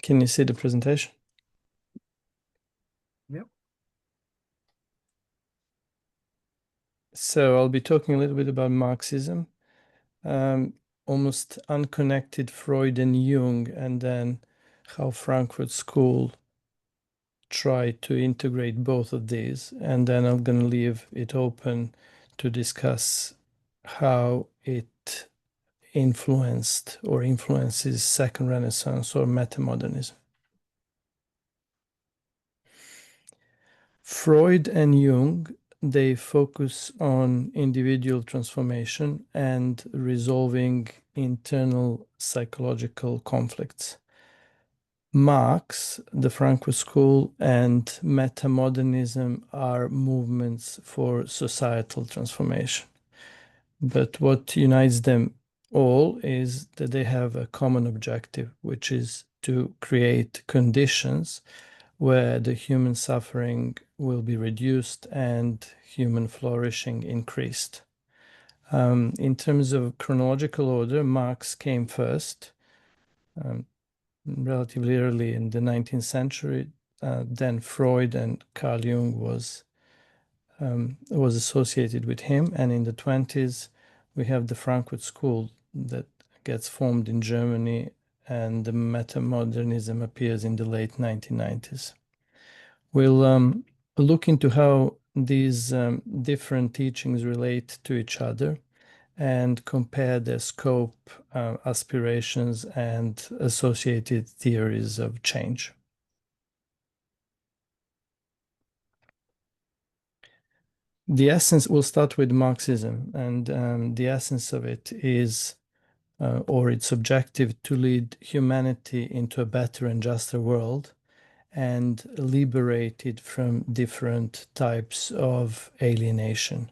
Can you see the presentation? Yep. So I'll be talking a little bit about Marxism, almost unconnected Freud and Jung, and then how Frankfurt School tried to integrate both of these. And then I'm going to leave it open to discuss how it influenced or influences Second Renaissance or metamodernism. Freud and Jung, they focus on individual transformation and resolving internal psychological conflicts. Marx, the Frankfurt School, and metamodernism are movements for societal transformation. But what unites them all is that they have a common objective, which is to create conditions where the human suffering will be reduced and human flourishing increased. In terms of chronological order, Marx came first, relatively early in the 19th century. Then Freud and Carl Jung was associated with him, and in the 20s we have the Frankfurt School that gets formed in Germany, and the metamodernism appears in the late 1990s. We'll look into how these different teachings relate to each other and compare their scope, aspirations, and associated theories of change. The essence, we'll start with Marxism, and the essence of it is, or its objective, to lead humanity into a better and juster world and liberate it from different types of alienation.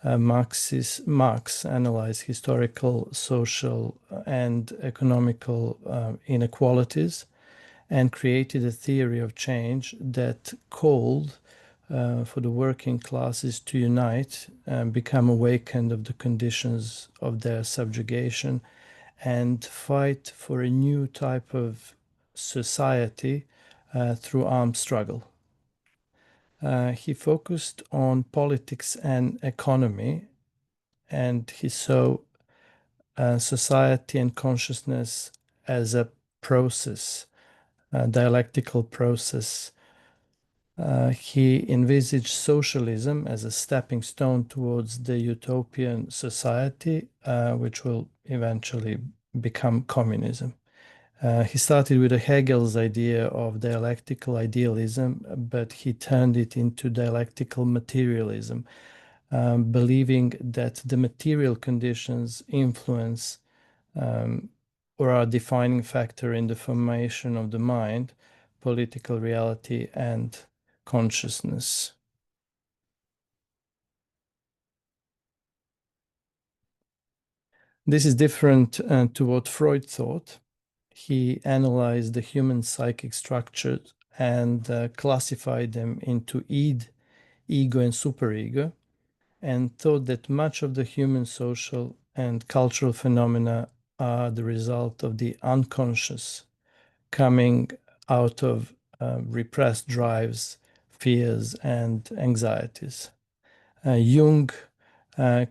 Marx analyzed historical, social, and economical inequalities and created a theory of change that called for the working classes to unite and become awakened of the conditions of their subjugation and fight for a new type of society through armed struggle. He focused on politics and economy, and he saw society and consciousness as a process, a dialectical process. He envisaged socialism as a stepping stone towards the utopian society, which will eventually become communism. He started with Hegel's idea of dialectical idealism, but he turned it into dialectical materialism, believing that the material conditions influence or are a defining factor in the formation of the mind, political reality, and consciousness. This is different to what Freud thought. He analyzed the human psychic structures and classified them into id, ego, and superego, and thought that much of the human social and cultural phenomena are the result of the unconscious coming out of repressed drives, fears, and anxieties. Jung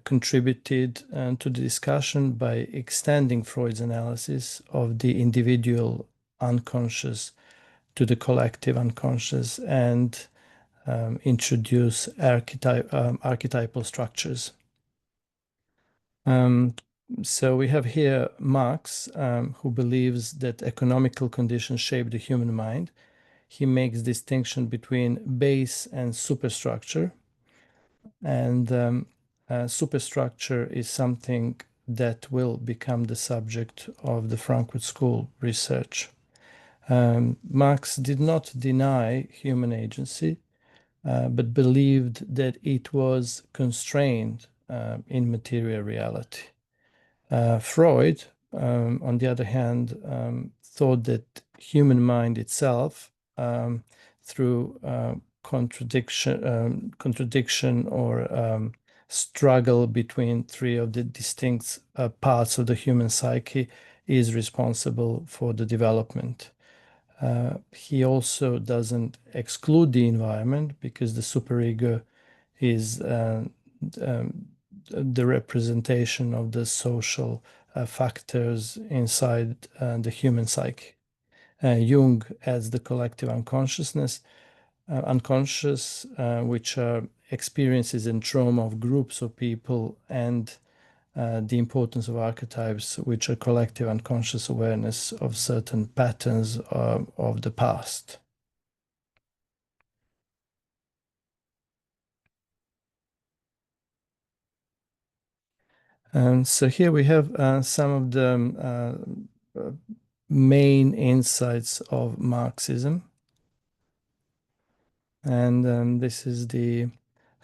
contributed to the discussion by extending Freud's analysis of the individual unconscious to the collective unconscious and introduce archetypal structures. So we have here Marx, who believes that economical conditions shape the human mind. He makes distinction between base and superstructure. And superstructure is something that will become the subject of the Frankfurt School research. Marx did not deny human agency, but believed that it was constrained in material reality. Freud, on the other hand, thought that human mind itself, through contradiction or struggle between three of the distinct parts of the human psyche, is responsible for the development. He also doesn't exclude the environment because the superego is the representation of the social factors inside the human psyche. Jung adds the collective unconscious, which are experiences and trauma of groups of people, and the importance of archetypes, which are collective unconscious awareness of certain patterns of the past. So here we have some of the main insights of Marxism. And this is the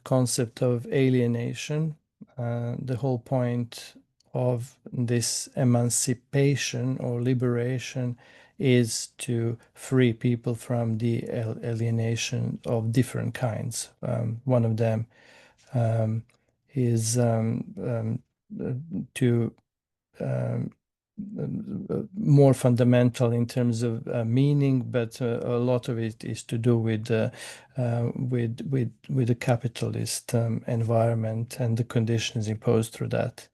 concept of alienation. The whole point of this emancipation or liberation is to free people from the alienation of different kinds. One of them is to um, more fundamental in terms of meaning, but a lot of it is to do with the capitalist environment and the conditions imposed through that.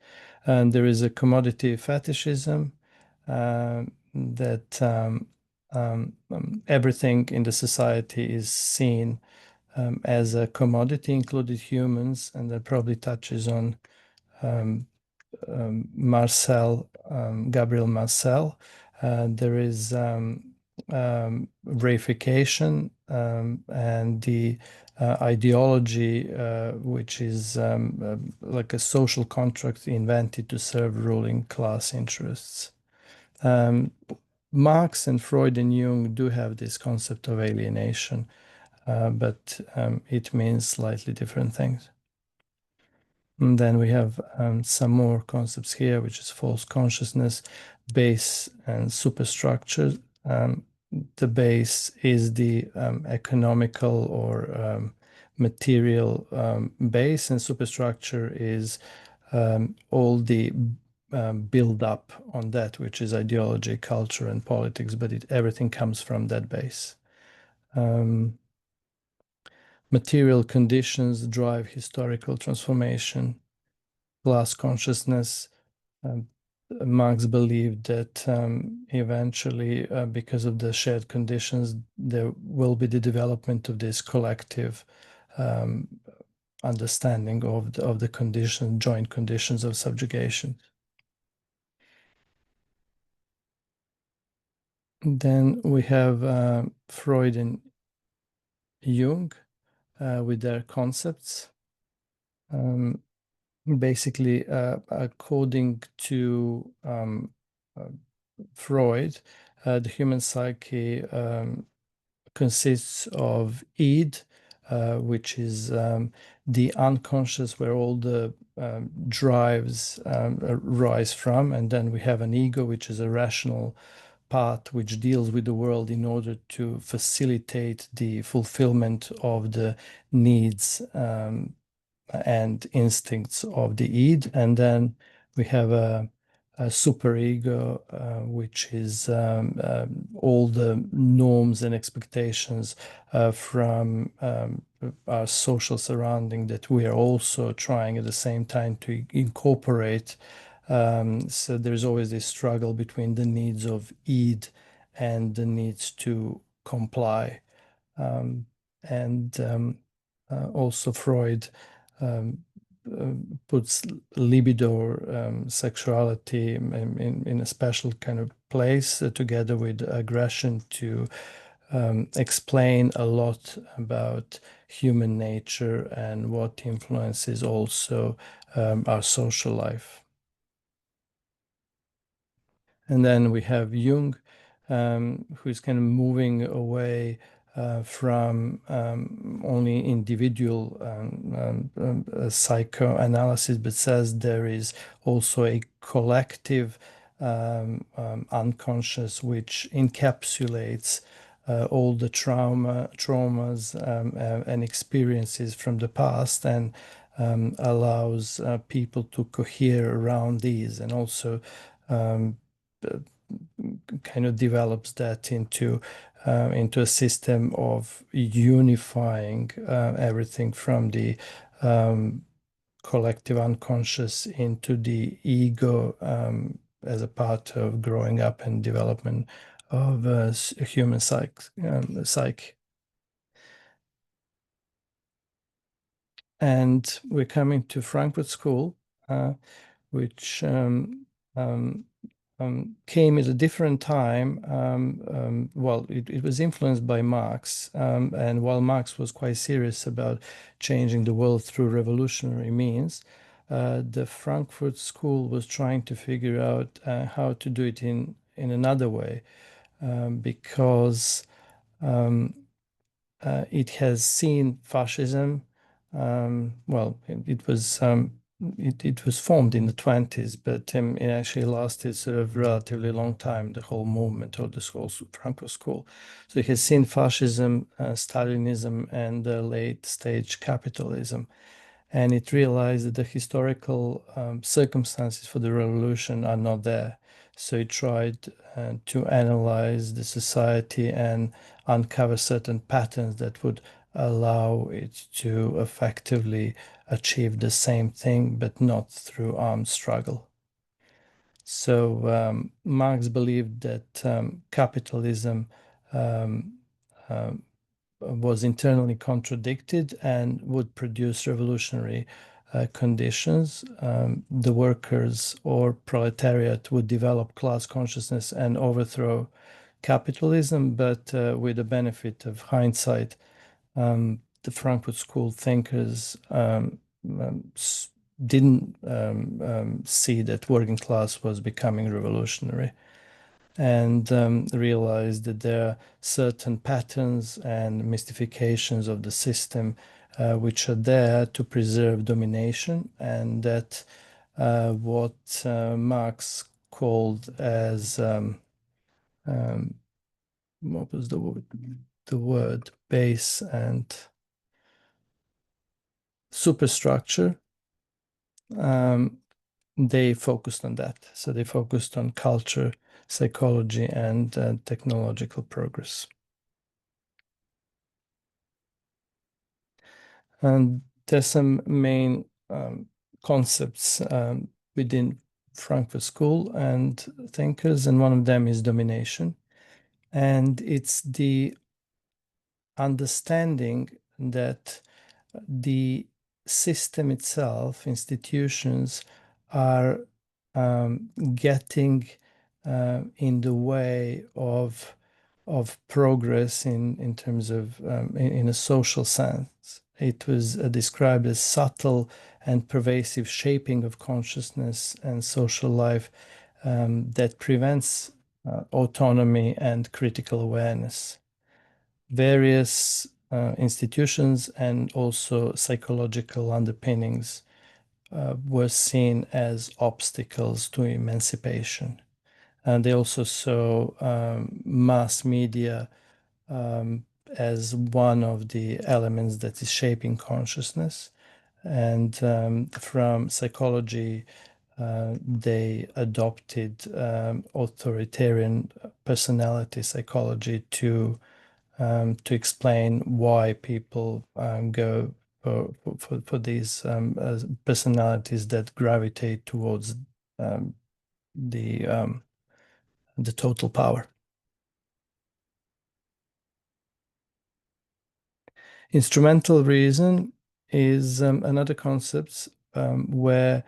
And there is a commodity fetishism that everything in the society is seen as a commodity, including humans, and that probably touches on um, Gabriel Marcel. There is reification and the ideology, which is like a social contract invented to serve ruling class interests. Um, Marx and Freud and Jung do have this concept of alienation, but it means slightly different things. And then we have some more concepts here, which is false consciousness, base, and superstructure. The base is the economical or material base, and superstructure is all the build up on that, which is ideology, culture, and politics, but everything comes from that base. Material conditions drive historical transformation. Class consciousness. Um, Marx believed that eventually, because of the shared conditions, there will be the development of this collective um, understanding of the condition, joint conditions of subjugation. Then we have Freud and Jung with their concepts. Basically, according to uh, Freud, the human psyche consists of id, which is the unconscious where all the drives rise from, and then we have an ego, which is a rational part which deals with the world in order to facilitate the fulfillment of the needs and instincts of the id. And then we have a superego, which is all the norms and expectations from our social surrounding that we are also trying at the same time to incorporate. So there's always this struggle between the needs of id and the needs to comply. Um, and Also Freud um, puts libido or sexuality in a special kind of place together with aggression to explain a lot about human nature and what influences also our social life. And then we have Jung, who's kind of moving away from only individual psychoanalysis, but says there is also a collective unconscious which encapsulates all the traumas and experiences from the past and allows people to cohere around these and also kind of develops that into a system of unifying everything from the um, collective unconscious into the ego as a part of growing up and development of a human psyche. And we're coming to Frankfurt School, which um, came at a different time. Well, it was influenced by Marx, and while Marx was quite serious about changing the world through revolutionary means, the Frankfurt School was trying to figure out how to do it in another way, because um, it has seen fascism. Well, it was formed in the 20s, but it actually lasted sort of relatively long time, the whole movement of the school, Frankfurt School. So it has seen fascism, Stalinism, and late stage capitalism. And it realized that the historical circumstances for the revolution are not there. So it tried to analyze the society and uncover certain patterns that would allow it to effectively achieve the same thing, but not through armed struggle. So Marx believed that capitalism um, um, was internally contradicted and would produce revolutionary conditions. The workers or proletariat would develop class consciousness and overthrow capitalism, but with the benefit of hindsight, the Frankfurt School thinkers um, didn't see that working class was becoming revolutionary and realized that there are certain patterns and mystifications of the system which are there to preserve domination, and that what Marx called as um, what was the word base and superstructure. Um, they focused on that. So they focused on culture, psychology, and technological progress. And there's some main concepts within Frankfurt School and thinkers, and one of them is domination. And it's the understanding that the system itself, institutions, are getting in the way of progress in terms of in a social sense. It was described as subtle and pervasive shaping of consciousness and social life that prevents autonomy and critical awareness. Various institutions and also psychological underpinnings were seen as obstacles to emancipation. And they also saw mass media um, as one of the elements that is shaping consciousness. And from psychology, they adopted authoritarian personality psychology to explain why people go for these personalities that gravitate towards um, the um, the total power. Instrumental reason is another concept where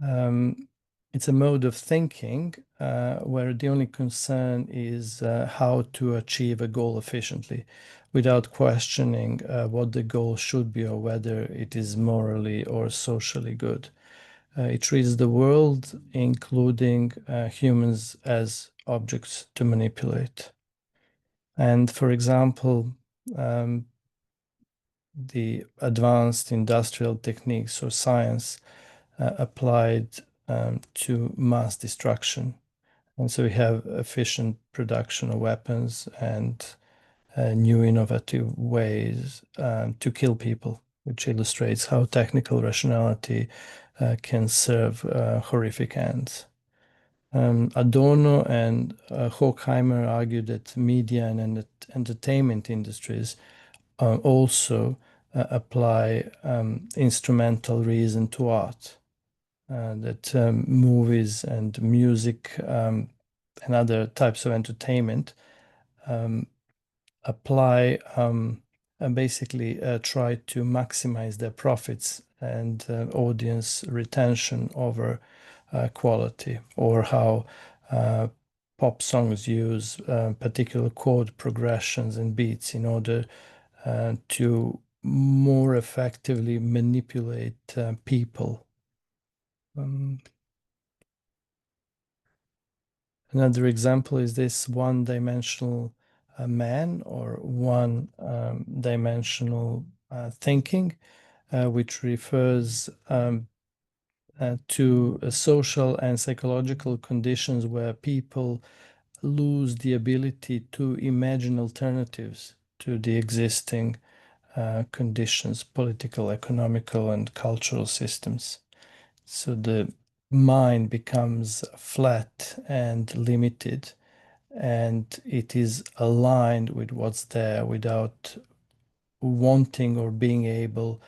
um, it's a mode of thinking where the only concern is how to achieve a goal efficiently without questioning what the goal should be or whether it is morally or socially good. It treats the world, including humans, as objects to manipulate. And for example, um, the advanced industrial techniques or science applied to mass destruction. And so we have efficient production of weapons and new innovative ways to kill people, which illustrates how technical rationality can serve horrific ends. Adorno and Horkheimer argue that media and entertainment industries also apply instrumental reason to art. That movies and music and other types of entertainment apply and basically try to maximize their profits and audience retention over quality, or how pop songs use particular chord progressions and beats in order to more effectively manipulate people. Um, Another example is this one-dimensional man, or one-dimensional thinking, which refers to social and psychological conditions where people lose the ability to imagine alternatives to the existing conditions, political, economical, and cultural systems. So the mind becomes flat and limited, and it is aligned with what's there without wanting or being able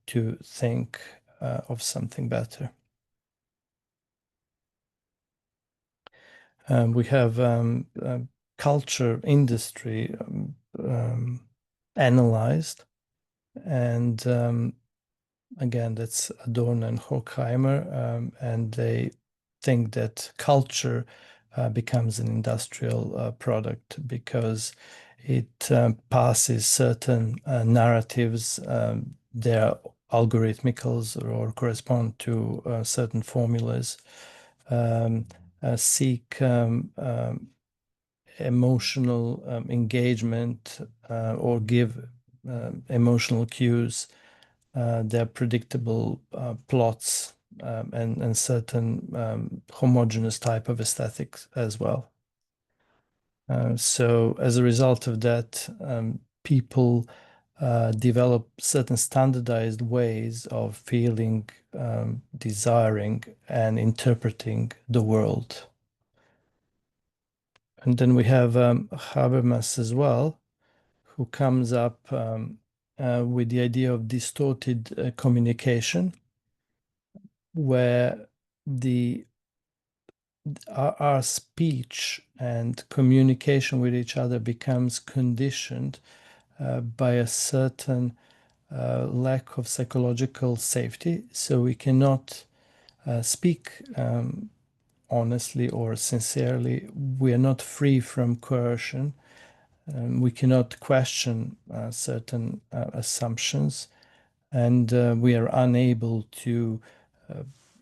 to think of something better. We have culture industry analyzed, and again, that's Adorno and Horkheimer, and they think that culture becomes an industrial product because it passes certain narratives. They're algorithmicals or correspond to certain formulas, um, seek emotional engagement or give emotional cues. They're predictable plots and certain homogeneous type of aesthetics as well. So as a result of that, people develop certain standardized ways of feeling, desiring, and interpreting the world. And then we have Habermas as well, who comes up with the idea of distorted communication, where the our speech and communication with each other becomes conditioned by a certain lack of psychological safety. So we cannot speak honestly or sincerely. We are not free from coercion. We cannot question certain assumptions, and we are unable to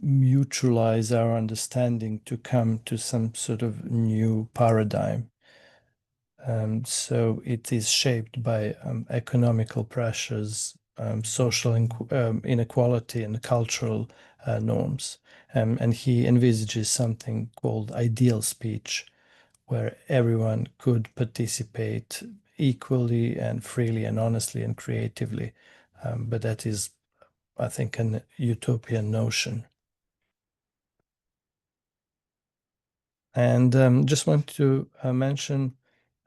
mutualize our understanding to come to some sort of new paradigm. So it is shaped by economical pressures, social inequality, and cultural norms. And he envisages something called ideal speech, where everyone could participate equally and freely and honestly and creatively. But that is, I think, an utopian notion. And just want to mention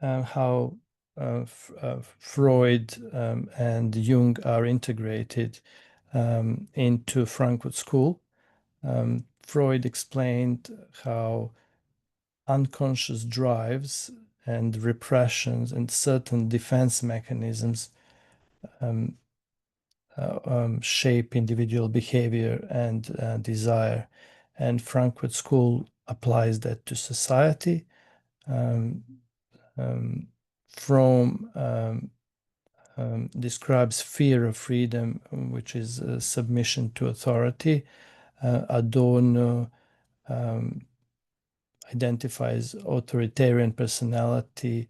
how Freud and Jung are integrated into Frankfurt School. Freud explained how unconscious drives and repressions and certain defense mechanisms shape individual behavior and desire. And Frankfurt School applies that to society. Um, um, from describes fear of freedom, which is submission to authority. Adorno identifies authoritarian personality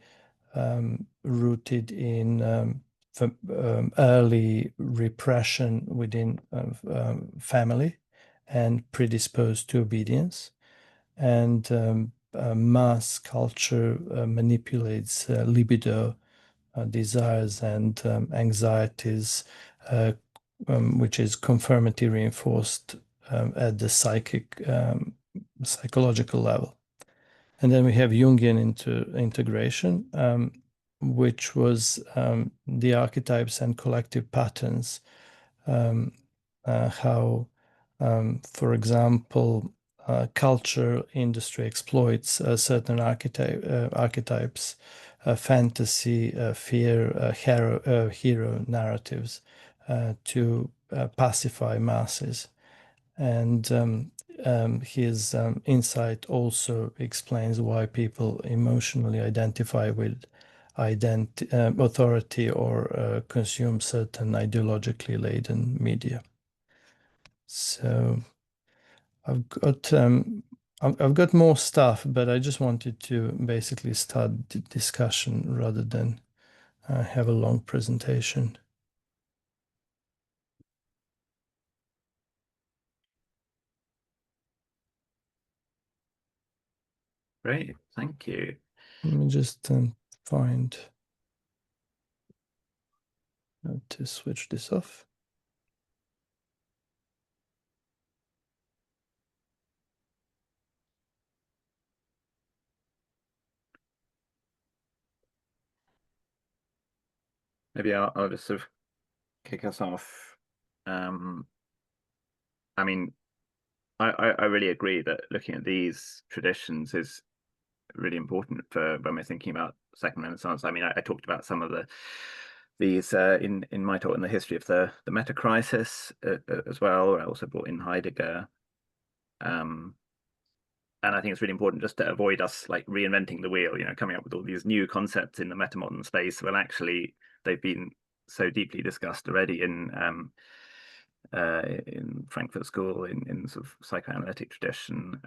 rooted in early repression within family and predisposed to obedience. And mass culture manipulates libido, desires, and anxieties, which is conformity reinforced at the psychological level. And then we have Jungian integration, which was the archetypes and collective patterns. How, for example, culture industry exploits certain archetypes, fantasy, fear, hero narratives to pacify masses. And his insight also explains why people emotionally identify with authority or consume certain ideologically laden media. So I've got I've got more stuff, but I just wanted to basically start the discussion rather than have a long presentation. Great, thank you. Let me just find how to switch this off. Maybe I'll just sort of kick us off. I mean, I really agree that looking at these traditions is really important for when we're thinking about Second Renaissance. I mean, I talked about some of these in my talk in the history of the meta crisis as well. I also brought in Heidegger. And I think it's really important just to avoid us like reinventing the wheel, coming up with all these new concepts in the metamodern space when actually they've been so deeply discussed already in Frankfurt School, in sort of psychoanalytic tradition.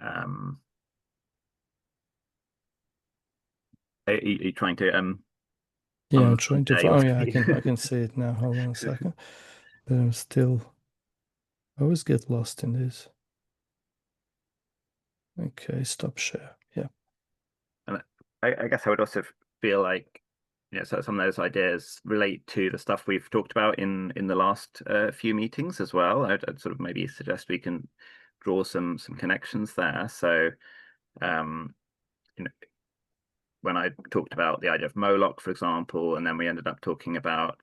Are you trying to Yeah, I'm trying to unshare find. your Oh, yeah, screen? I can see it now. Hold on a second. But I'm still. I always get lost in this. Okay, stop share. Yeah. And I guess I would also feel like so some of those ideas relate to the stuff we've talked about in the last few meetings as well. I'd sort of maybe suggest we can draw some connections there. So um, you know, when I talked about the idea of Moloch, for example, and then we ended up talking about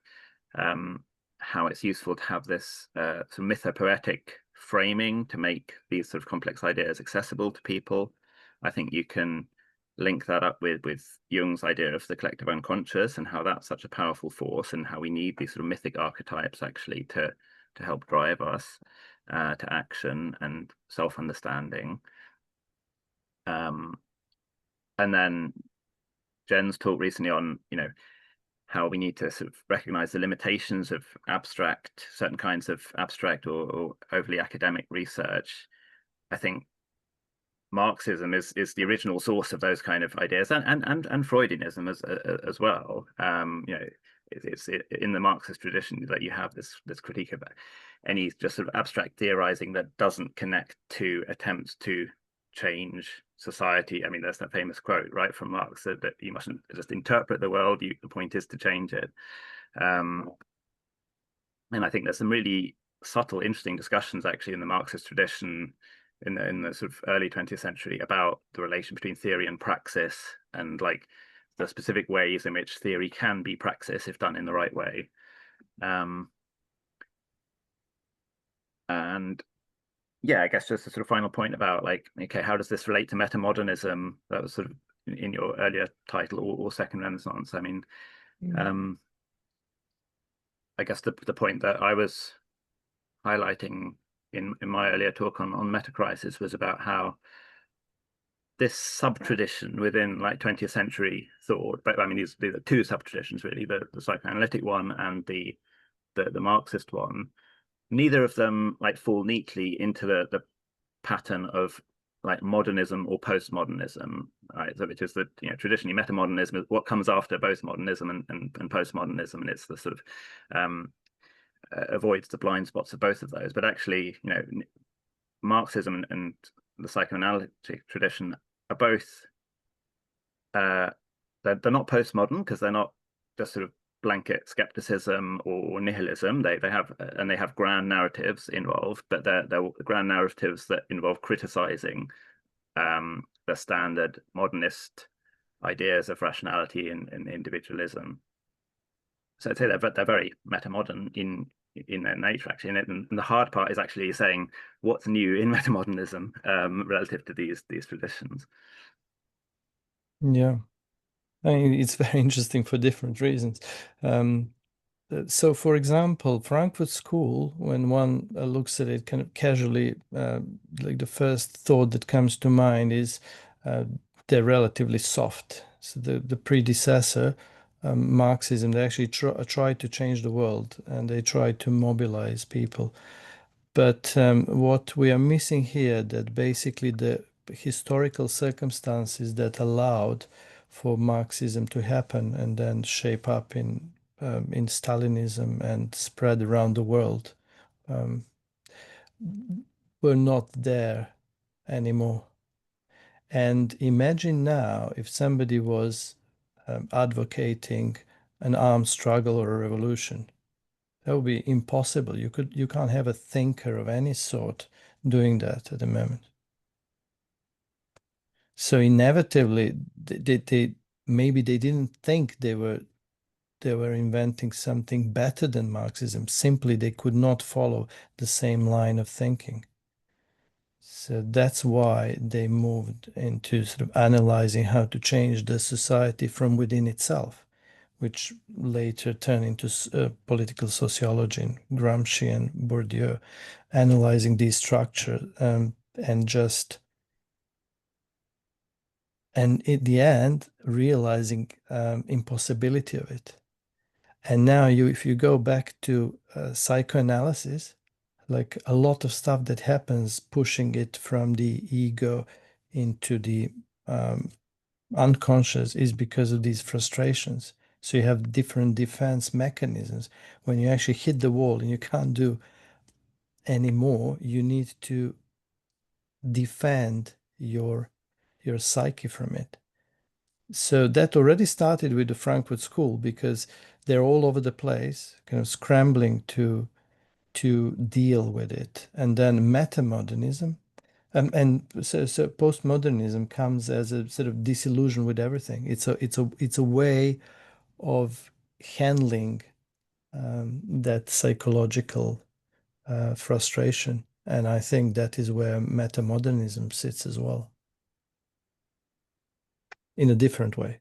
how it's useful to have this sort of mythopoetic framing to make these sort of complex ideas accessible to people. I think you can link that up with Jung's idea of the collective unconscious and how that's such a powerful force, and how we need these sort of mythic archetypes actually to help drive us to action and self-understanding. And then Jen's talk recently on, how we need to sort of recognize the limitations of certain kinds of abstract or overly academic research. I think Marxism is the original source of those kind of ideas, and Freudianism as well. It's in the Marxist tradition that you have this critique of any just sort of abstract theorizing that doesn't connect to attempts to change society. I mean, there's that famous quote, right, from Marx that you mustn't just interpret the world. The point is to change it. And I think there's some really subtle, interesting discussions actually in the Marxist tradition in the sort of early 20th century about the relation between theory and praxis, and like the specific ways in which theory can be praxis if done in the right way. And yeah, I guess just a sort of final point about like, okay, how does this relate to metamodernism? That was sort of in your earlier title, or Second Renaissance. I mean, I guess the point that I was highlighting in my earlier talk on metacrisis was about how this sub-tradition within like 20th century thought, but I mean these are two sub-traditions really, the psychoanalytic one and the Marxist one. Neither of them like fall neatly into the pattern of like modernism or postmodernism, right? So which is that traditionally metamodernism is what comes after both modernism and postmodernism, and it's the sort of avoids the blind spots of both of those. But actually, Marxism and the psychoanalytic tradition are both they're not postmodern because they're not just sort of blanket skepticism or nihilism. They have grand narratives involved, but they're grand narratives that involve criticizing the standard modernist ideas of rationality and individualism. So I'd say they're very metamodern in their nature, actually. And the hard part is actually saying what's new in metamodernism relative to these traditions. Yeah, I mean, it's very interesting for different reasons. So, for example, Frankfurt School, when one looks at it kind of casually, like the first thought that comes to mind is uh, they're relatively soft. So the predecessor, Marxism, they actually tried to change the world and they tried to mobilize people. But what we are missing here, that basically the historical circumstances that allowed for Marxism to happen and then shape up in Stalinism and spread around the world, um, were not there anymore. And imagine now if somebody was advocating an armed struggle or a revolution. That would be impossible. You can't have a thinker of any sort doing that at the moment. So inevitably, maybe they didn't think they were inventing something better than Marxism. Simply, they could not follow the same line of thinking. So that's why they moved into sort of analyzing how to change the society from within itself, which later turned into political sociology in Gramsci and Bourdieu, analyzing these structures and just, and in the end, realizing impossibility of it. And now if you go back to psychoanalysis, like a lot of stuff that happens pushing it from the ego into the um, unconscious is because of these frustrations. So you have different defense mechanisms. When you actually hit the wall and you can't do anymore, you need to defend your psyche from it. So that already started with the Frankfurt School because they're all over the place, kind of scrambling to deal with it. And then metamodernism. And so postmodernism comes as a sort of disillusion with everything. It's a way of handling that psychological frustration, and I think that is where metamodernism sits as well, in a different way.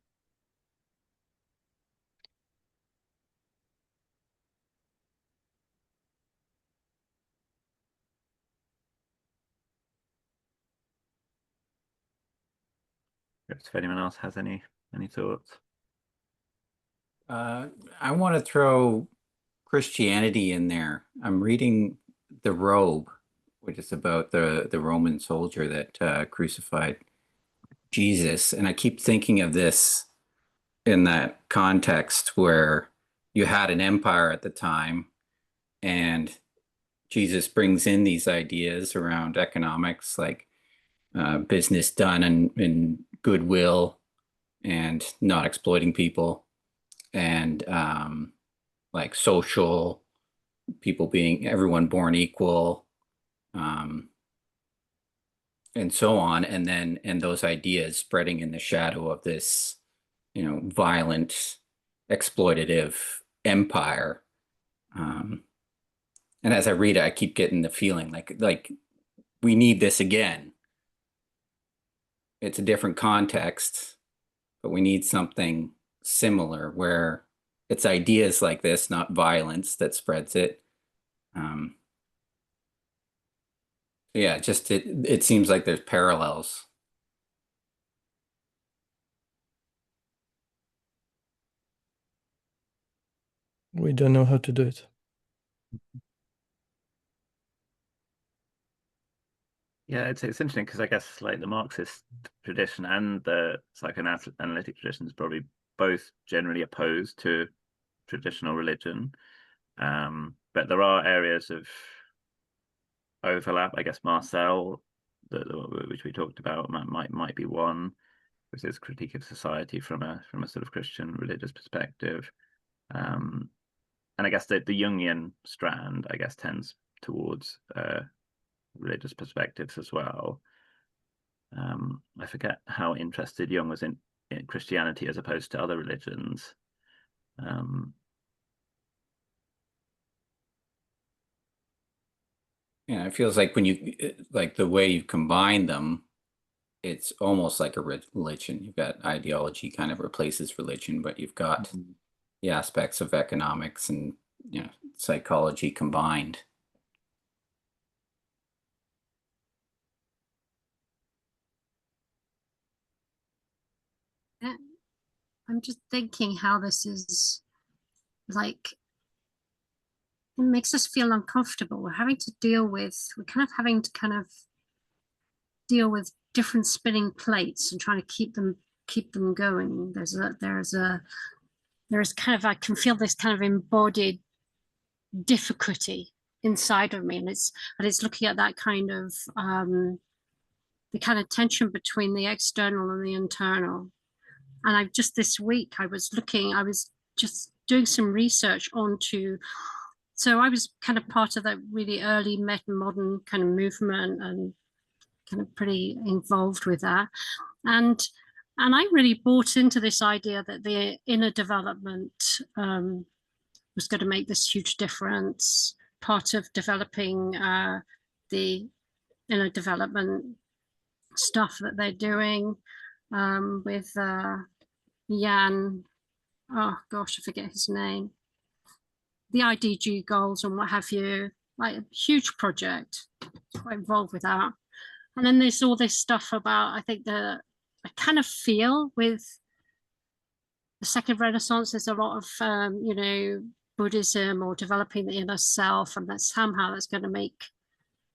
If anyone else has any thoughts. I want to throw Christianity in there. I'm reading The Robe, which is about the Roman soldier that crucified Jesus. And I keep thinking of this in that context where you had an empire at the time, and Jesus brings in these ideas around economics, like business done in goodwill and not exploiting people, and like social people being everyone born equal, um, and so on, and those ideas spreading in the shadow of this, violent, exploitative empire. Um, and as I read it, I keep getting the feeling like we need this again. It's a different context, but we need something similar where it's ideas like this, not violence, that spreads it. Um, yeah, just it seems like there's parallels. We don't know how to do it. Yeah, it's interesting because I guess like the Marxist tradition and the psychoanalytic tradition is probably both generally opposed to traditional religion. But there are areas of overlap. I guess Marcel, which we talked about, might be one, which is critique of society from a sort of Christian religious perspective. Um, and I guess the Jungian strand, I guess, tends towards religious perspectives as well. I forget how interested Jung was in Christianity as opposed to other religions. Yeah, it feels like when you like the way you combine them, it's almost like a religion. You've got ideology kind of replaces religion, but you've got the aspects of economics and psychology combined. I'm just thinking how this is like, it makes us feel uncomfortable. We're having to deal with, we're kind of having to kind of deal with different spinning plates and trying to keep them going. There's kind of, I can feel this kind of embodied difficulty inside of me, and it's looking at that kind of the kind of tension between the external and the internal. And I've just this week I was just doing some research onto, so I was kind of part of that really early meta-modern kind of movement and kind of pretty involved with that, and I really bought into this idea that the inner development was going to make this huge difference. Part of developing the inner development stuff that they're doing with Jan, oh gosh, I forget his name, the IDG goals and what have you, like a huge project, quite involved with that. And then there's all this stuff about, I think I kind of feel with the second Renaissance, there's a lot of, Buddhism or developing the inner self, and that somehow that's going to make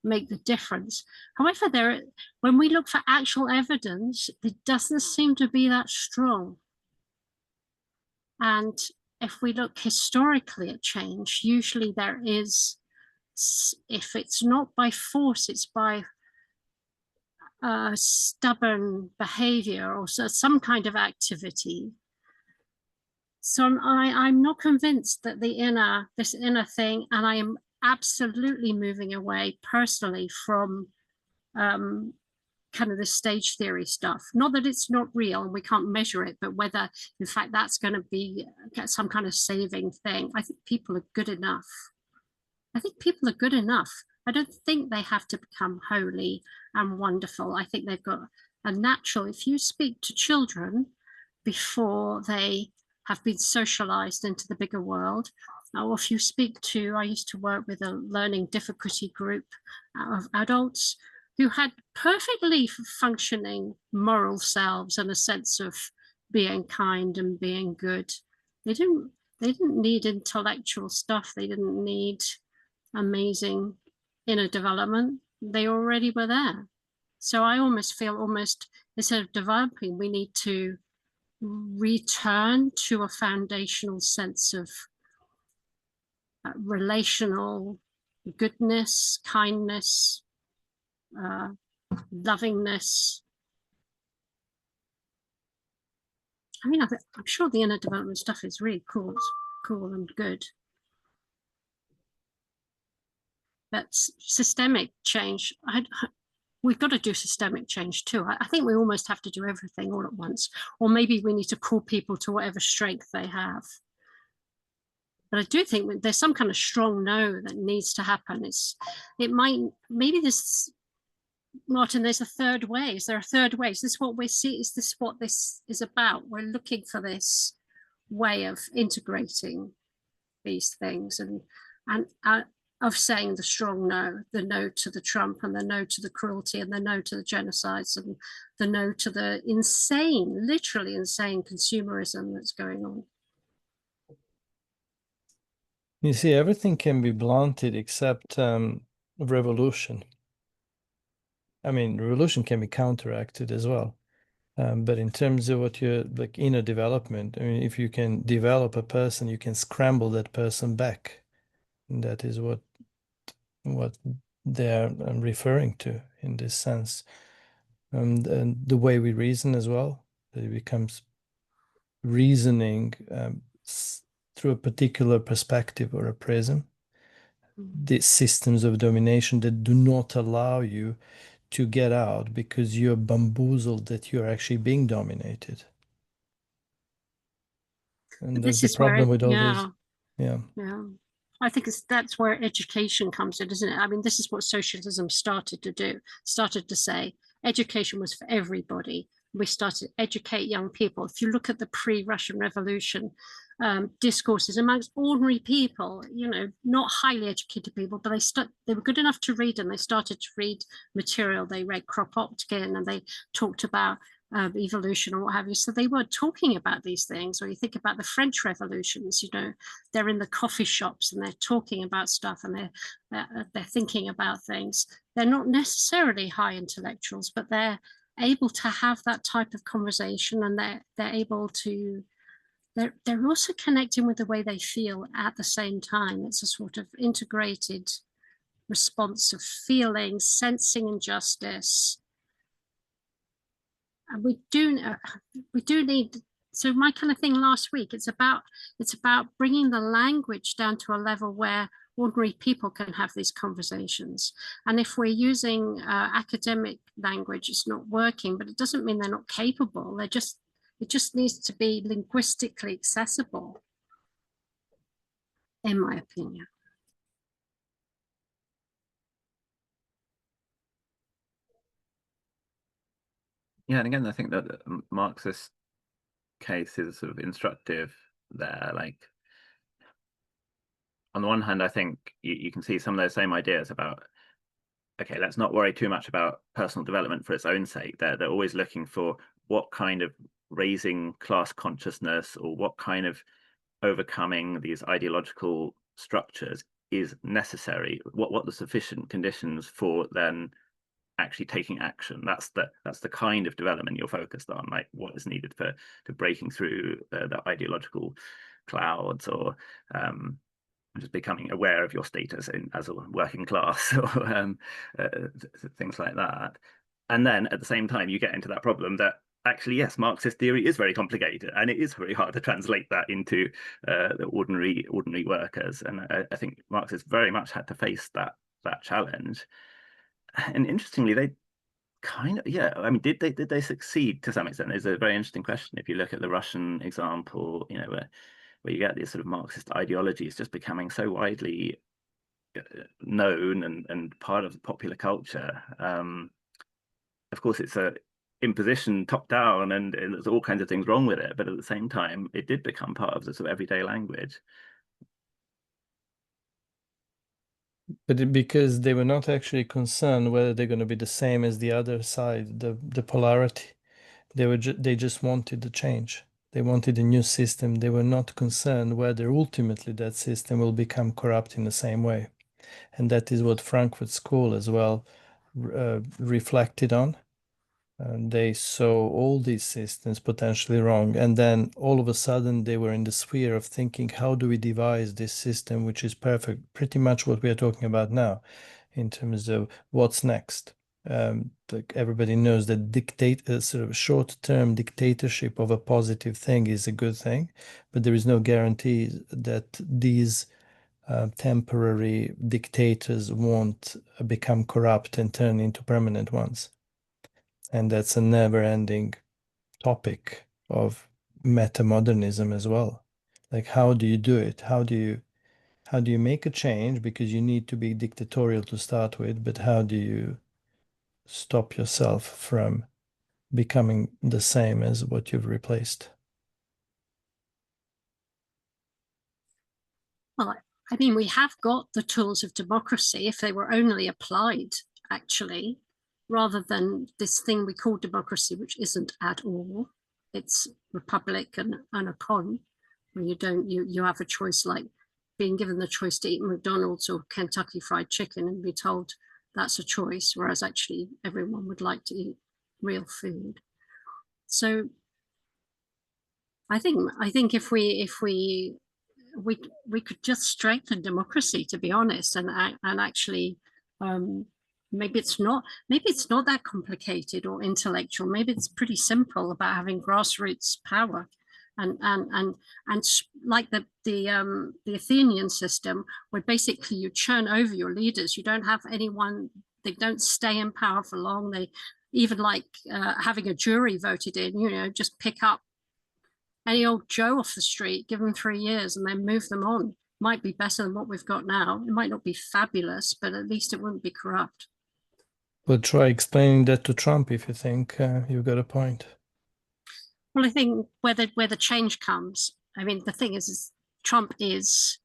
the difference. However, when we look for actual evidence, it doesn't seem to be that strong. And if we look historically at change, usually there is, if it's not by force, it's by stubborn behavior or some kind of activity. So I'm not convinced that this inner thing, and I am absolutely moving away personally from kind of the stage theory stuff. Not that it's not real and we can't measure it, but whether in fact that's going to be some kind of saving thing. I think people are good enough. I don't think they have to become holy and wonderful. I think they've got a natural, if you speak to children before they have been socialized into the bigger world, or if you speak to, I used to work with a learning difficulty group of adults who had perfectly functioning moral selves and a sense of being kind and being good. They didn't need intellectual stuff. They didn't need amazing inner development. They already were there. So I almost feel instead of developing, we need to return to a foundational sense of relational goodness, kindness, lovingness. I mean, I'm sure the inner development stuff is really cool and good. But systemic change, we've got to do systemic change too. I think we almost have to do everything all at once, or maybe we need to call people to whatever strength they have. But I do think there's some kind of strong no that needs to happen. Maybe this, Martin, there's a third way. Is there a third way? Is this what we see? Is this what this is about? We're looking for this way of integrating these things and of saying the strong no, the no to the Trump and the no to the cruelty and the no to the genocides and the no to the insane, literally insane consumerism that's going on. You see, everything can be blunted except revolution. I mean, revolution can be counteracted as well. But in terms of what you're like inner development, I mean, if you can develop a person, you can scramble that person back. And that is what they're referring to in this sense. And the way we reason as well, that it becomes reasoning through a particular perspective or a prism. These systems of domination that do not allow you to get out because you're bamboozled that you're actually being dominated. And that's the problem with all those. Yeah. I think that's where education comes in, isn't it? I mean, this is what socialism started to do, started to say education was for everybody. We started to educate young people. If you look at the pre-Russian Revolution discourses amongst ordinary people, you know, not highly educated people, but they were good enough to read, and they started to read material. They read Kropotkin, and they talked about evolution or what have you. So they were talking about these things. Or you think about the French revolutions, you know, they're in the coffee shops and they're talking about stuff, and they're thinking about things. They're not necessarily high intellectuals, but they're able to have that type of conversation, and they're able to, they're also connecting with the way they feel at the same time. It's a sort of integrated response of feeling, sensing injustice. And we do need, so my kind of thing last week, it's about bringing the language down to a level where ordinary people can have these conversations. And if we're using academic language, it's not working, but it doesn't mean they're not capable. It just needs to be linguistically accessible, in my opinion. Yeah, and again, I think that the Marxist case is sort of instructive there. Like, on the one hand, I think you can see some of those same ideas about, okay, let's not worry too much about personal development for its own sake. They're always looking for what kind of raising class consciousness or what kind of overcoming these ideological structures is necessary. What the sufficient conditions for then actually taking action. That's the kind of development you're focused on, like what is needed for breaking through the ideological clouds, or just becoming aware of your status as a working class, or things like that. And then at the same time, you get into that problem that actually, yes, Marxist theory is very complicated, and it is very hard to translate that into the ordinary workers. And I think Marx has very much had to face that challenge. And interestingly, they kind of, yeah, I mean, did they succeed to some extent? Is a very interesting question. If you look at the Russian example, you know, where you get these sort of Marxist ideologies just becoming so widely known and part of popular culture. Of course, it's a imposition top down, and there's all kinds of things wrong with it. But at the same time, it did become part of the sort of everyday language. But because they were not actually concerned whether they're going to be the same as the other side, the polarity. They just wanted the change. They wanted a new system. They were not concerned whether ultimately that system will become corrupt in the same way. And that is what Frankfurt School as well reflected on. And they saw all these systems potentially wrong. And then all of a sudden they were in the sphere of thinking, how do we devise this system which is perfect? Pretty much what we are talking about now in terms of what's next. Like everybody knows that sort of short-term dictatorship of a positive thing is a good thing, but there is no guarantee that these temporary dictators won't become corrupt and turn into permanent ones. And that's a never-ending topic of metamodernism as well. Like, how do you do it? How do you make a change? Because you need to be dictatorial to start with, but how do you stop yourself from becoming the same as what you've replaced? Well, I mean, we have got the tools of democracy if they were only applied, actually, rather than this thing we call democracy, which isn't at all. It's republic and a con, where you have a choice, like being given the choice to eat McDonald's or Kentucky Fried Chicken and be told that's a choice, whereas actually everyone would like to eat real food. So I think if we could just strengthen democracy, to be honest, and actually maybe it's not that complicated or intellectual. Maybe it's pretty simple about having grassroots power, and like the Athenian system, where basically you churn over your leaders. You don't have anyone they don't stay in power for long. They even like having a jury voted in, you know, just pick up any old Joe off the street, give them 3 years and then move them on. Might be better than what we've got now. It might not be fabulous, but at least it wouldn't be corrupt. Well, try explaining that to Trump if you think you've got a point. Well, I think where the change comes, I mean, the thing is Trump is,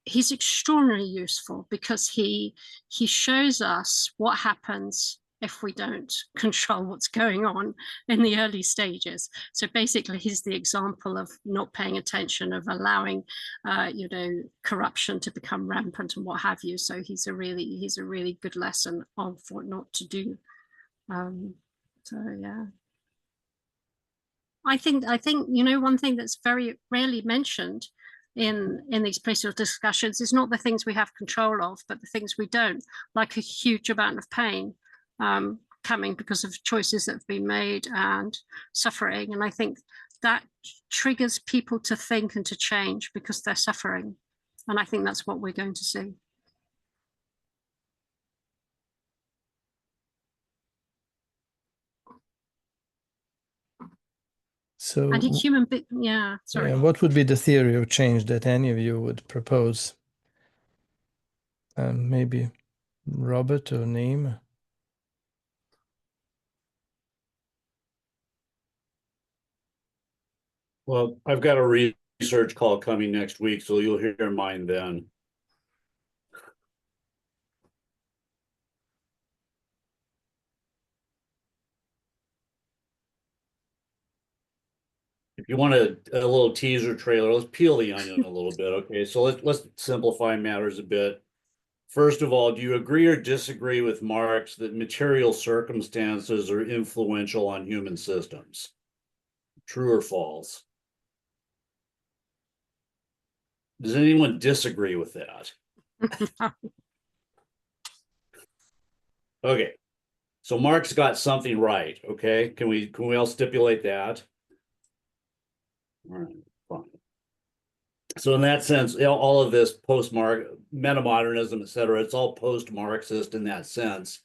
he's extraordinarily useful because he shows us what happens if we don't control what's going on in the early stages. So basically, he's the example of not paying attention, of allowing, you know, corruption to become rampant and what have you. So he's a really good lesson on what not to do. So yeah. I think you know, one thing that's very rarely mentioned in these political discussions is not the things we have control of, but the things we don't, like a huge amount of pain coming because of choices that have been made and suffering. And I think that triggers people to think and to change because they're suffering. And I think that's what we're going to see. So, and human, yeah, sorry. What would be the theory of change that any of you would propose? Maybe Robert or Naeem? Well, I've got a research call coming next week, so you'll hear mine then. If you want a little teaser trailer, let's peel the onion a little bit. Okay, so let's simplify matters a bit. First of all, do you agree or disagree with Marx that material circumstances are influential on human systems? True or false? Does anyone disagree with that? Okay, so Marx got something right. Okay, can we all stipulate that? All right, fine. So in that sense, all of this metamodernism, et cetera, it's all post-Marxist in that sense,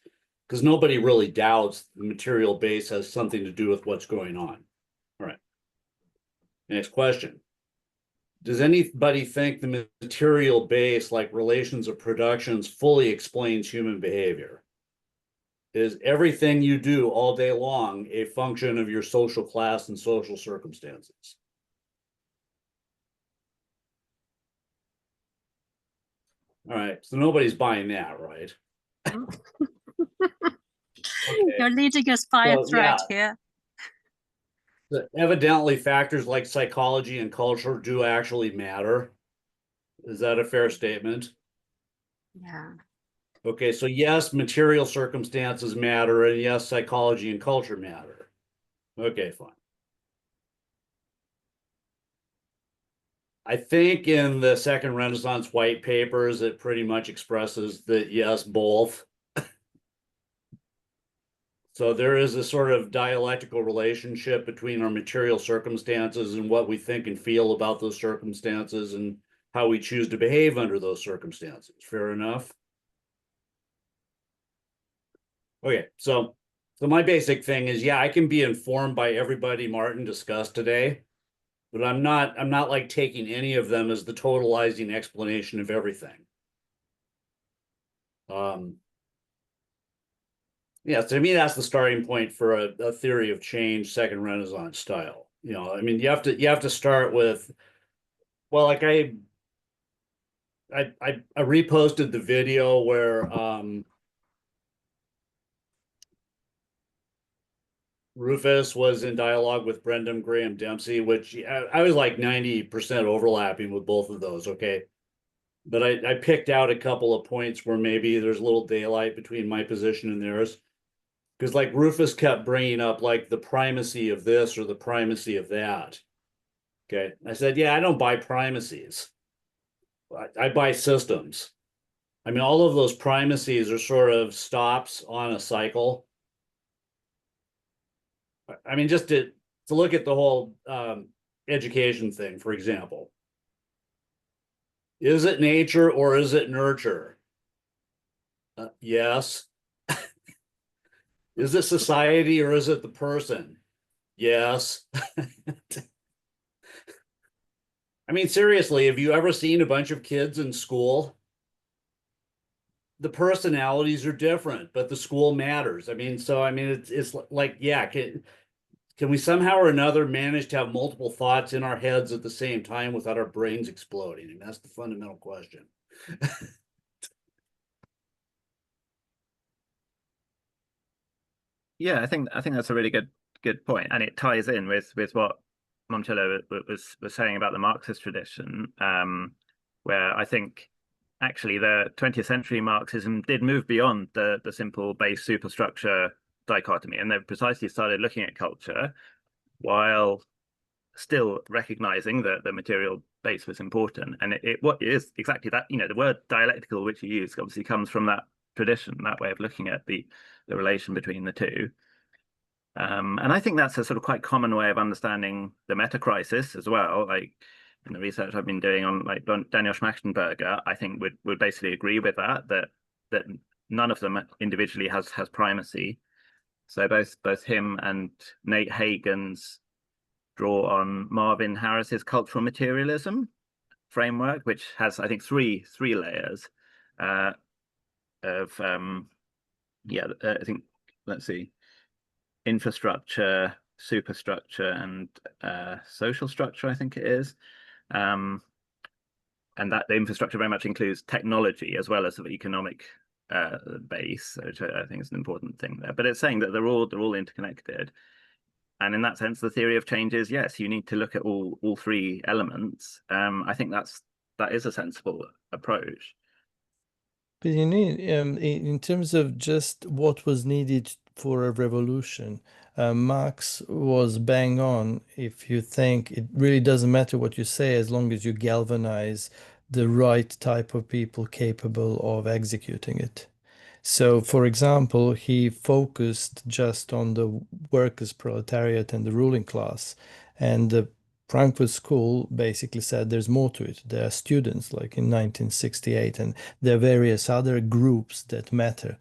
because nobody really doubts the material base has something to do with what's going on. All right. Next question. Does anybody think the material base, like relations of productions, fully explains human behavior? Is everything you do all day long a function of your social class and social circumstances? All right, so nobody's buying that, right? Okay. You're leading us by a thread here. Evidently, factors like psychology and culture do actually matter. Is that a fair statement? Yeah. Okay, so yes, material circumstances matter, and yes, psychology and culture matter. Okay, fine. I think in the Second Renaissance white papers, it pretty much expresses that yes, both. So there is a sort of dialectical relationship between our material circumstances and what we think and feel about those circumstances and how we choose to behave under those circumstances. Fair enough? Okay, so my basic thing is, yeah, I can be informed by everybody Martin discussed today, but I'm not like taking any of them as the totalizing explanation of everything. Yeah, so to me, that's the starting point for a theory of change, Second Renaissance style. You know, I mean, you have to start with, well, like I reposted the video where Rufus was in dialogue with Brendan Graham Dempsey, which I was like 90% overlapping with both of those. Okay, but I picked out a couple of points where maybe there's a little daylight between my position and theirs. Because like Rufus kept bringing up like the primacy of this or the primacy of that. Okay. I said, yeah, I don't buy primacies. I buy systems. I mean, all of those primacies are sort of stops on a cycle. I mean, just to look at the whole education thing, for example. Is it nature or is it nurture? Yes. Is it society or is it the person? Yes. I mean, seriously, have you ever seen a bunch of kids in school? The personalities are different, but the school matters. I mean, so I mean, it's like, yeah, can we somehow or another manage to have multiple thoughts in our heads at the same time without our brains exploding? And that's the fundamental question. Yeah, I think that's a really good point, and it ties in with what Momcilo was saying about the Marxist tradition, where I think actually the 20th century Marxism did move beyond the simple base superstructure dichotomy, and they've precisely started looking at culture while still recognizing that the material base was important. And what is exactly that, the word dialectical, which you use, obviously comes from that tradition, that way of looking at the relation between the two. And I think that's a sort of quite common way of understanding the meta crisis as well. Like in the research I've been doing on like Daniel Schmachtenberger, I think would basically agree with that none of them individually has primacy. So both him and Nate Hagen's draw on Marvin Harris's cultural materialism framework, which has, I think, three layers of I think, let's see, infrastructure, superstructure, and social structure, I think it is. And that the infrastructure very much includes technology as well as the economic base, which I think is an important thing there. But it's saying that they're all interconnected. And in that sense, the theory of change is, yes, you need to look at all three elements. I think that is a sensible approach. But you need, in terms of just what was needed for a revolution, Marx was bang on. If you think it really doesn't matter what you say, as long as you galvanize the right type of people capable of executing it. So, for example, he focused just on the workers' proletariat and the ruling class. And the Frankfurt School basically said there's more to it. There are students, like in 1968, and there are various other groups that matter.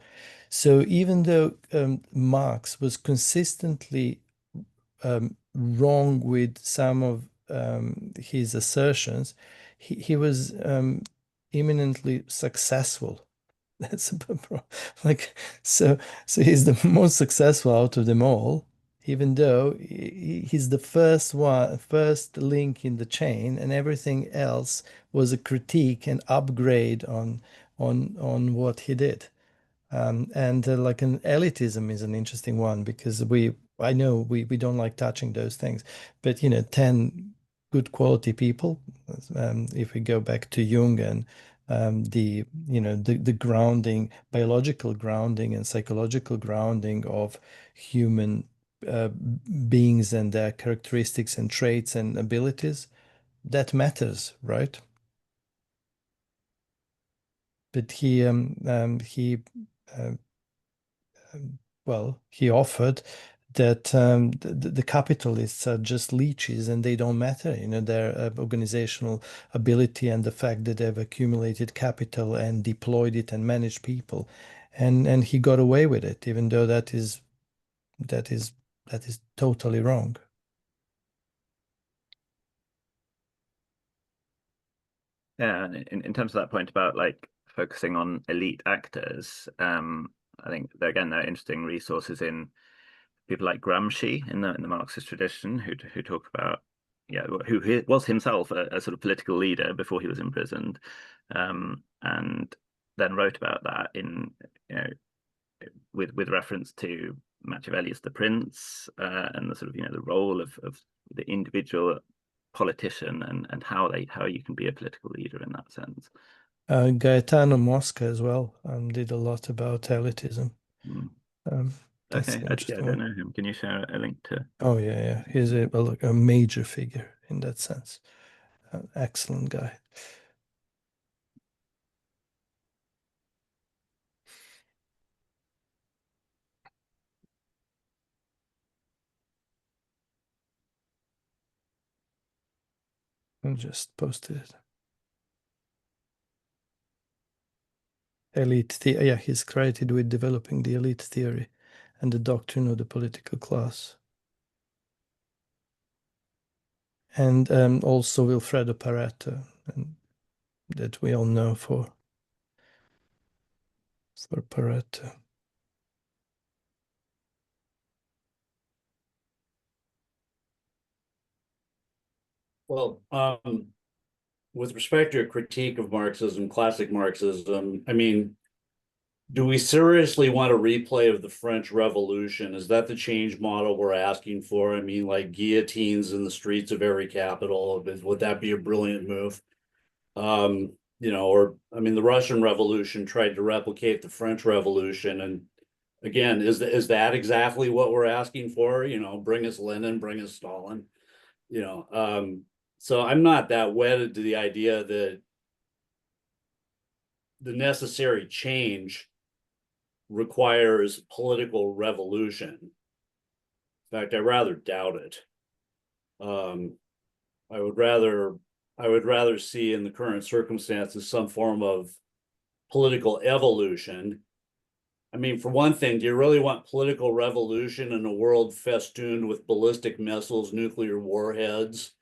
So, even though Marx was consistently wrong with some of his assertions, he was eminently successful. That's like so. So he's the most successful out of them all, even though he's the first link in the chain, and everything else was a critique and upgrade on what he did. And like an elitism is an interesting one because I know we don't like touching those things, but 10 good quality people, if we go back to Jung and the grounding, biological grounding and psychological grounding of human beings and their characteristics and traits and abilities, that matters, right? But uh, he offered that the capitalists are just leeches and they don't matter. Their organizational ability and the fact that they've accumulated capital and deployed it and managed people, and he got away with it, even though that is totally wrong. Yeah, in terms of that point about like focusing on elite actors, I think there are interesting resources in people like Gramsci in the Marxist tradition who talk about who was himself a sort of political leader before he was imprisoned, and then wrote about that in with reference to Machiavelli's The Prince, and the sort of the role of the individual politician and how you can be a political leader in that sense. Gaetano Mosca as well did a lot about elitism. That's Okay, an interesting I don't one. know him. Can you share a link to? Oh yeah. He's a major figure in that sense. An excellent guy. I just posted it. yeah, he's credited with developing the elite theory and the doctrine of the political class. And also Wilfredo Pareto, and that we all know for Pareto. Well, with respect to a critique of Marxism, classic Marxism, I mean, do we seriously want a replay of the French Revolution? Is that the change model we're asking for? I mean, like guillotines in the streets of every capital, would that be a brilliant move? You know, or I mean, the Russian Revolution tried to replicate the French Revolution, and again, is that exactly what we're asking for? You know, bring us Lenin, bring us Stalin. You know, so I'm not that wedded to the idea that the necessary change requires political revolution. In fact, I rather doubt it. I would rather see in the current circumstances some form of political evolution. I mean, for one thing, do you really want political revolution in a world festooned with ballistic missiles, nuclear warheads,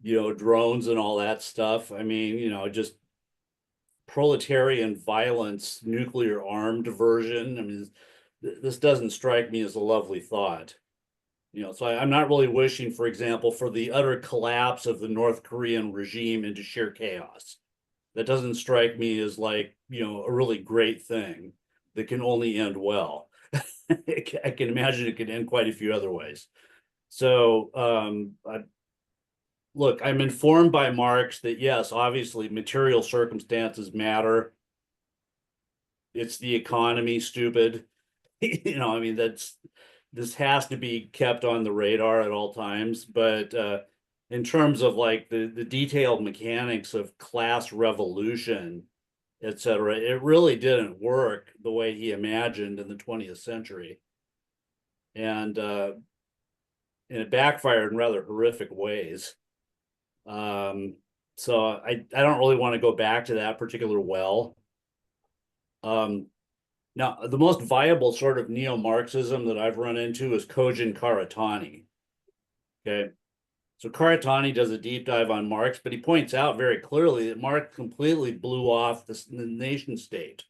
you know, drones and all that stuff? I mean, you know, just proletarian violence, nuclear armed version. I mean, this doesn't strike me as a lovely thought. You know, so I'm not really wishing, for example, for the utter collapse of the North Korean regime into sheer chaos. That doesn't strike me as like, you know, a really great thing that can only end well. I can imagine it could end quite a few other ways. So, look, I'm informed by Marx that yes, obviously material circumstances matter. It's the economy, stupid. You know, I mean, this has to be kept on the radar at all times. But in terms of like the detailed mechanics of class revolution, et cetera, it really didn't work the way he imagined in the 20th century. And it backfired in rather horrific ways. So I don't really want to go back to that particular well. Now, the most viable sort of neo-Marxism that I've run into is Kojin Karatani. Okay, so Karatani does a deep dive on Marx, but he points out very clearly that Marx completely blew off the nation state.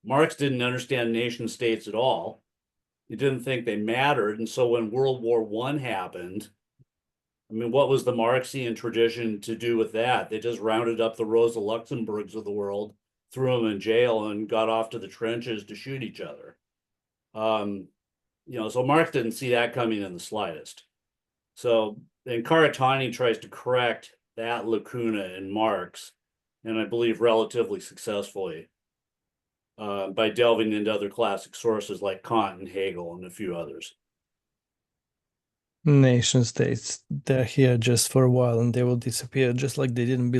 Marx didn't understand nation states at all. He didn't think they mattered, and so when World War I happened, I mean, what was the Marxian tradition to do with that? They just rounded up the Rosa Luxemburgs of the world, threw them in jail, and got off to the trenches to shoot each other. You know, so Marx didn't see that coming in the slightest. So then Karatani tries to correct that lacuna in Marx, and I believe relatively successfully, by delving into other classic sources like Kant and Hegel and a few others. Nation states, they're here just for a while and they will disappear, just like they didn't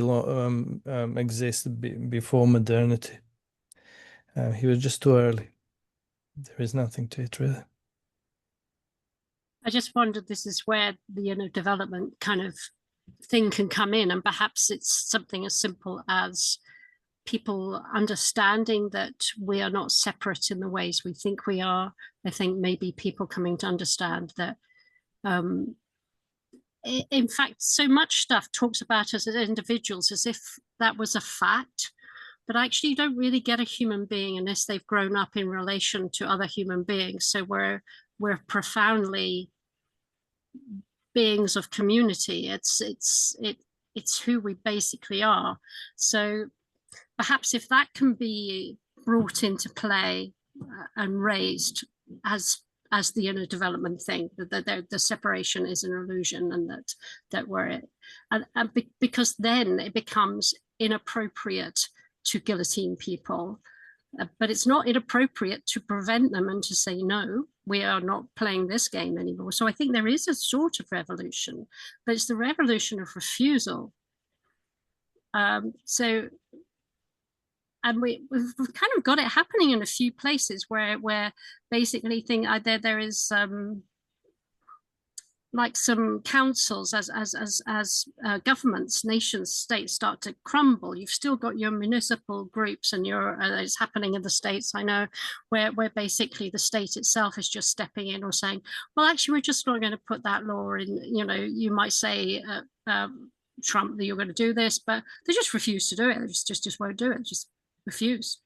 exist before modernity. He was just too early. There is nothing to it, really. I just wondered, this is where the inner development kind of thing can come in, and perhaps it's something as simple as people understanding that we are not separate in the ways we think we are. I think maybe people coming to understand that in fact, so much stuff talks about us as individuals as if that was a fact, but actually you don't really get a human being unless they've grown up in relation to other human beings. So we're profoundly beings of community. It's who we basically are. So perhaps if that can be brought into play and raised as the inner development thing, that the separation is an illusion, and that we're because then it becomes inappropriate to guillotine people, but it's not inappropriate to prevent them and to say, no, we are not playing this game anymore. So I think there is a sort of revolution, but it's the revolution of refusal. And we've kind of got it happening in a few places where basically there is like some councils, as governments, nations, states start to crumble, you've still got your municipal groups, and it's happening in the States, I know, where basically the state itself is just stepping in or saying, well, actually, we're just not going to put that law in. You know, you might say, Trump, that you're going to do this, but they just refuse to do it. They just won't do it. Just refuse.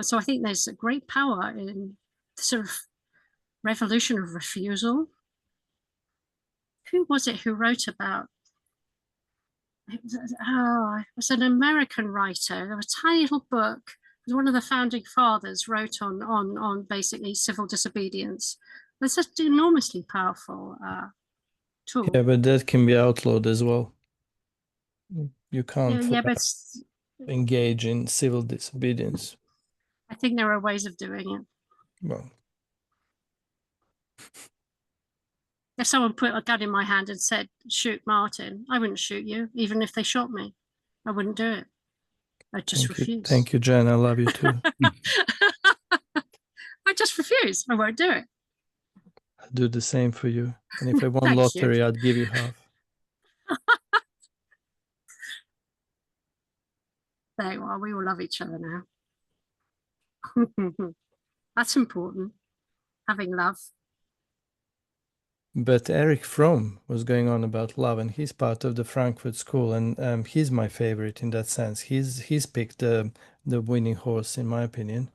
So I think there's a great power in the sort of revolution of refusal. Who was it who wrote about? It was an American writer. There was a tiny little book. It was one of the founding fathers wrote on basically civil disobedience. It's just an enormously powerful tool. Yeah, but that can be outlawed as well. You can't but engage in civil disobedience. I think there are ways of doing it. Well, if someone put a gun in my hand and said, shoot Martin, I wouldn't shoot you, even if they shot me. I wouldn't do it. I'd just refuse. Thank you, Jen. I love you too. I just refuse. I won't do it. I'll do the same for you. And if I won lottery, I'd give you half. There you are. We all love each other now. That's important. Having love. But Eric Fromm was going on about love, and he's part of the Frankfurt School, and he's my favorite in that sense. He's picked the winning horse, in my opinion.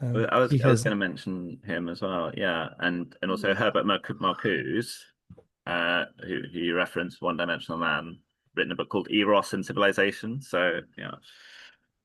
I was going to mention him as well, yeah, and also Herbert Marcuse, who you referenced, One-Dimensional Man, written a book called Eros and Civilization. So yeah,